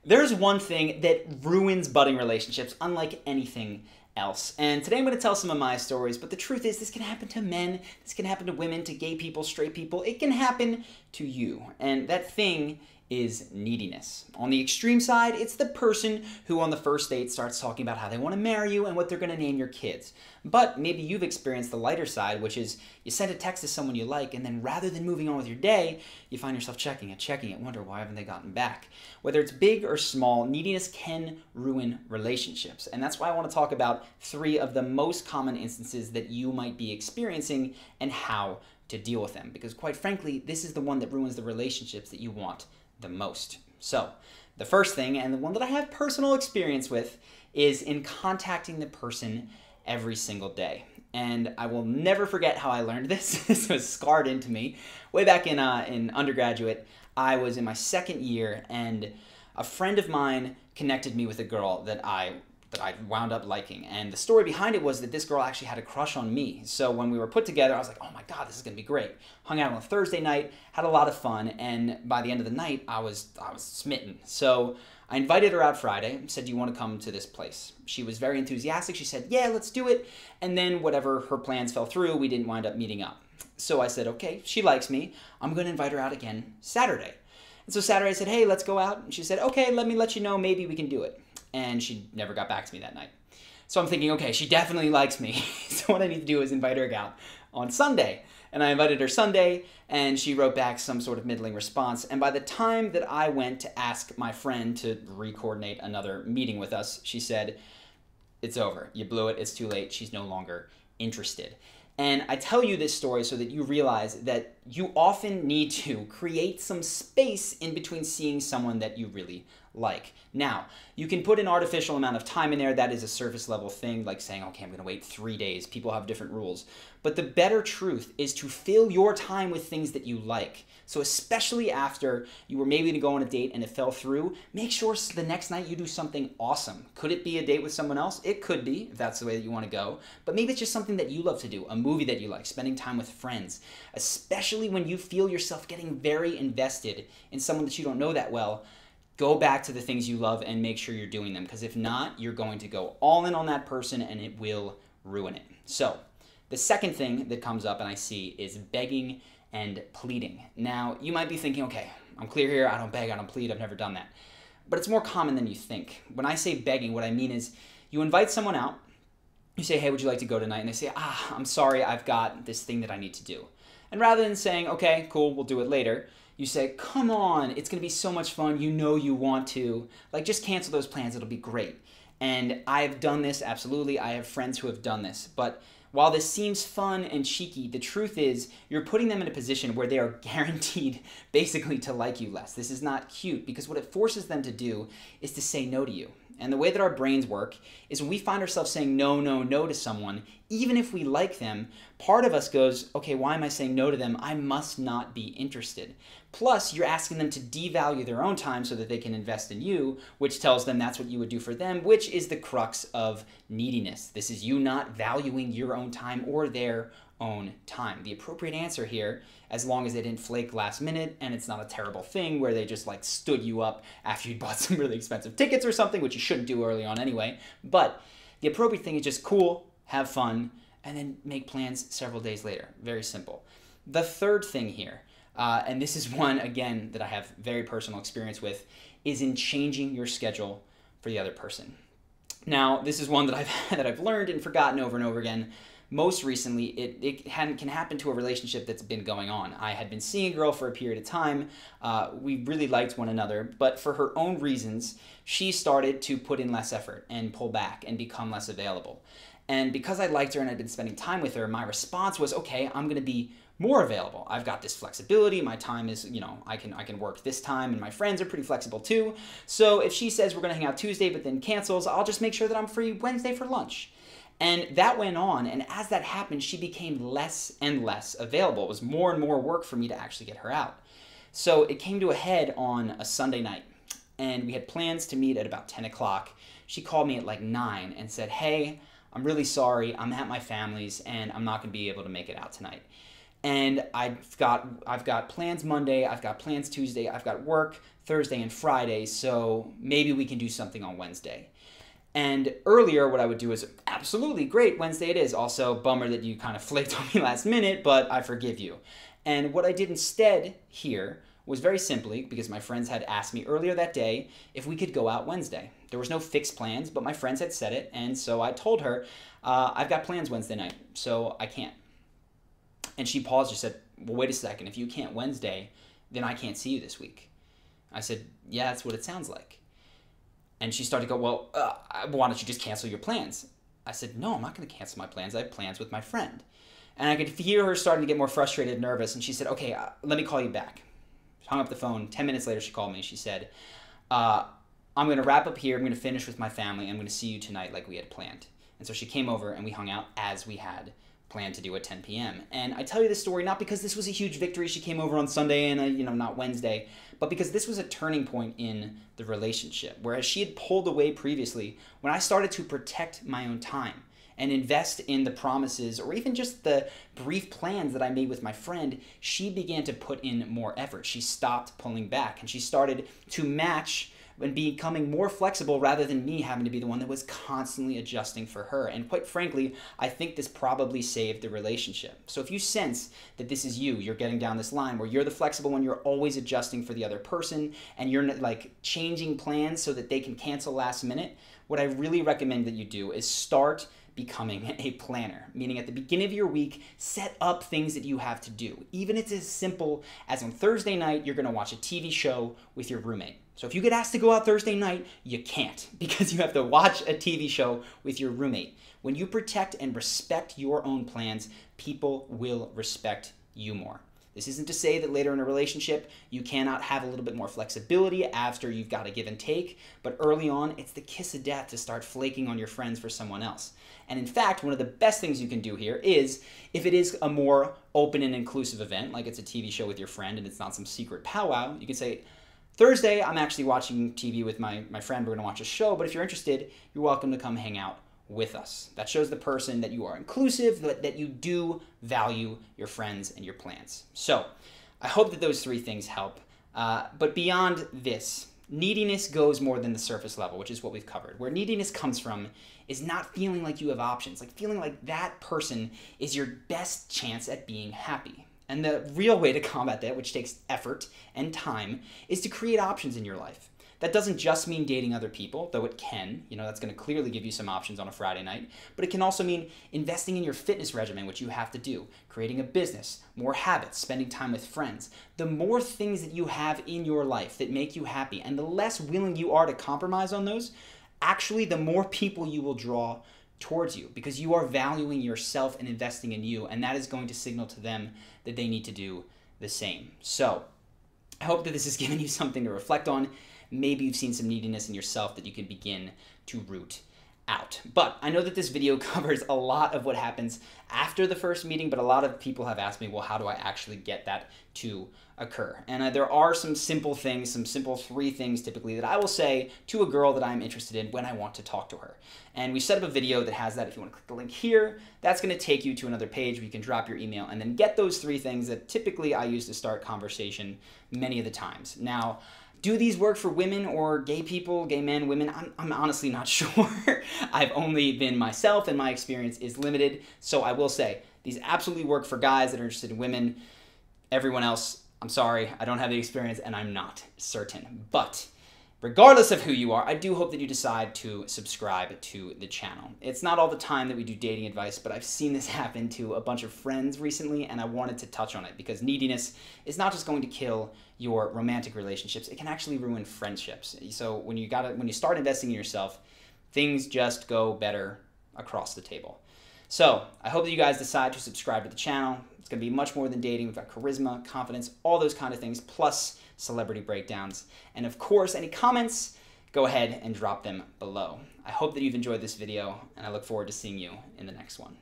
There's one thing that ruins budding relationships unlike anything else. And today I'm going to tell some of my stories, but the truth is this can happen to men, this can happen to women, to gay people, straight people. It can happen to you. And that thing is neediness. On the extreme side, it's the person who on the first date starts talking about how they want to marry you and what they're going to name your kids. But maybe you've experienced the lighter side, which is you send a text to someone you like, and then rather than moving on with your day, you find yourself checking it, wonder why haven't they gotten back. Whether it's big or small, neediness can ruin relationships. And that's why I want to talk about 3 of the most common instances that you might be experiencing and how to deal with them. Because quite frankly, this is the one that ruins the relationships that you want the most. So the first thing, and the one that I have personal experience with, is in contacting the person every single day. And I will never forget how I learned this. This was scarred into me. Way back in undergraduate, I was in my 2nd year, and a friend of mine connected me with a girl that I wound up liking. And the story behind it was that this girl actually had a crush on me. So when we were put together, I was like, oh my God, this is gonna be great. Hung out on a Thursday night, had a lot of fun, and by the end of the night, I was smitten. So I invited her out Friday, said, do you want to come to this place? She was very enthusiastic. She said, yeah, let's do it. And then whatever her plans fell through, we didn't wind up meeting up. So I said, okay, she likes me. I'm gonna invite her out again Saturday. And so Saturday I said, hey, let's go out. And she said, okay, let me let you know, maybe we can do it. And she never got back to me that night. So I'm thinking, okay, she definitely likes me. So what I need to do is invite her out on Sunday. And I invited her Sunday, and she wrote back some sort of middling response. And by the time that I went to ask my friend to re-coordinate another meeting with us, she said, it's over. You blew it. It's too late. She's no longer interested. And I tell you this story so that you realize that you often need to create some space in between seeing someone that you really like. Now, you can put an artificial amount of time in there. That is a surface level thing, like saying, okay, I'm going to wait 3 days. People have different rules. But the better truth is to fill your time with things that you like. So especially after you were maybe going to go on a date and it fell through, make sure the next night you do something awesome. Could it be a date with someone else? It could be, if that's the way that you want to go. But maybe it's just something that you love to do, a movie that you like, spending time with friends. Especially when you feel yourself getting very invested in someone that you don't know that well, go back to the things you love and make sure you're doing them. Because if not, you're going to go all in on that person and it will ruin it. So the second thing that comes up and I see is begging and pleading. Now, you might be thinking, okay, I'm clear here. I don't beg, I don't plead. I've never done that. But it's more common than you think. When I say begging, what I mean is you invite someone out. You say, hey, would you like to go tonight? And they say, I'm sorry, I've got this thing that I need to do. And rather than saying, okay, cool, we'll do it later, you say, come on, it's going to be so much fun. You know you want to. Like, just cancel those plans. It'll be great. And I've done this, absolutely. I have friends who have done this. But while this seems fun and cheeky, the truth is you're putting them in a position where they are guaranteed basically to like you less. This is not cute because what it forces them to do is to say no to you. And the way that our brains work is when we find ourselves saying no, no, no to someone, even if we like them, part of us goes, okay, why am I saying no to them? I must not be interested. Plus, you're asking them to devalue their own time so that they can invest in you, which tells them that's what you would do for them, which is the crux of neediness. This is you not valuing your own time or their own time. The appropriate answer here, as long as they didn't flake last minute and it's not a terrible thing where they just like stood you up after you bought some really expensive tickets or something, which you shouldn't do early on anyway. But the appropriate thing is just cool, have fun, and then make plans several days later. Very simple. The third thing here, and this is one, again, that I have very personal experience with, is in changing your schedule for the other person. Now, this is one that I've learned and forgotten over and over again. Most recently, it can happen to a relationship that's been going on. I had been seeing a girl for a period of time. We really liked one another, but for her own reasons, she started to put in less effort and pull back and become less available. And because I liked her and I'd been spending time with her, my response was, okay, I'm going to be more available. I've got this flexibility. My time is, I can work this time, and my friends are pretty flexible too. So if she says we're going to hang out Tuesday but then cancels, I'll just make sure that I'm free Wednesday for lunch. And that went on, and as that happened, she became less and less available. It was more and more work for me to actually get her out. So it came to a head on a Sunday night, and we had plans to meet at about 10 o'clock. She called me at like 9 and said, hey, I'm really sorry, I'm at my family's, and I'm not going to be able to make it out tonight. And I've got plans Monday, I've got plans Tuesday, I've got work Thursday and Friday, so maybe we can do something on Wednesday. And earlier, what I would do is, absolutely, great, Wednesday it is. Also, bummer that you kind of flaked on me last minute, but I forgive you. And what I did instead here was very simply, because my friends had asked me earlier that day if we could go out Wednesday. There was no fixed plans, but my friends had said it, and so I told her, I've got plans Wednesday night, so I can't. And she paused and said, well, wait a second, if you can't Wednesday, then I can't see you this week. I said, yeah, that's what it sounds like. And she started to go, well, why don't you just cancel your plans? I said, no, I'm not going to cancel my plans. I have plans with my friend. And I could hear her starting to get more frustrated and nervous, and she said, okay, let me call you back. She hung up the phone. 10 minutes later, she called me. She said, I'm going to wrap up here. I'm going to finish with my family. I'm going to see you tonight like we had planned. And so she came over, and we hung out as we had planned to do at 10 p.m. And I tell you this story not because this was a huge victory. She came over on Sunday and, not Wednesday, but because this was a turning point in the relationship. Whereas she had pulled away previously, when I started to protect my own time and invest in the promises or even just the brief plans that I made with my friend, she began to put in more effort. She stopped pulling back, and she started to match and becoming more flexible rather than me having to be the one that was constantly adjusting for her. And quite frankly, I think this probably saved the relationship. So if you sense that this is you're getting down this line where you're the flexible one, you're always adjusting for the other person, and you're like changing plans so that they can cancel last minute, what I really recommend that you do is start becoming a planner, meaning at the beginning of your week, set up things that you have to do. Even if it's as simple as on Thursday night, you're gonna watch a TV show with your roommate. So if you get asked to go out Thursday night, you can't because you have to watch a TV show with your roommate. When you protect and respect your own plans, people will respect you more. This isn't to say that later in a relationship, you cannot have a little bit more flexibility after you've got a give and take, but early on, it's the kiss of death to start flaking on your friends for someone else. And in fact, one of the best things you can do here is, if it is a more open and inclusive event, like it's a TV show with your friend and it's not some secret powwow, you can say, Thursday, I'm actually watching TV with my friend, we're gonna watch a show, but if you're interested, you're welcome to come hang out with us. That shows the person that you are inclusive, that you do value your friends and your plans. So I hope that those three things help. But beyond this, neediness goes more than the surface level, which is what we've covered. Where neediness comes from is not feeling like you have options, like feeling like that person is your best chance at being happy. And the real way to combat that, which takes effort and time, is to create options in your life. That doesn't just mean dating other people, though it can. That's going to clearly give you some options on a Friday night. But it can also mean investing in your fitness regimen, which you have to do, creating a business, more habits, spending time with friends. The more things that you have in your life that make you happy, and the less willing you are to compromise on those, actually the more people you will draw towards you, because you are valuing yourself and investing in you, and that is going to signal to them that they need to do the same. So I hope that this has given you something to reflect on. Maybe you've seen some neediness in yourself that you can begin to root out. But I know that this video covers a lot of what happens after the first meeting, but a lot of people have asked me, well, how do I actually get that to occur? And there are some simple things, some simple 3 things typically that I will say to a girl that I'm interested in when I want to talk to her. And we set up a video that has that. If you want to click the link here, that's going to take you to another page where you can drop your email and then get those 3 things that typically I use to start conversation many of the times. Now, do these work for women or gay people, gay men, women? I'm honestly not sure. I've only been myself and my experience is limited. So I will say these absolutely work for guys that are interested in women. Everyone else, I'm sorry, I don't have the experience and I'm not certain. But regardless of who you are, I do hope that you decide to subscribe to the channel. It's not all the time that we do dating advice, but I've seen this happen to a bunch of friends recently, and I wanted to touch on it because neediness is not just going to kill your romantic relationships, it can actually ruin friendships. So when you start investing in yourself, things just go better across the table. So I hope that you guys decide to subscribe to the channel. It's going to be much more than dating. We've got charisma, confidence, all those kind of things, plus celebrity breakdowns. And of course, any comments, go ahead and drop them below. I hope that you've enjoyed this video, and I look forward to seeing you in the next one.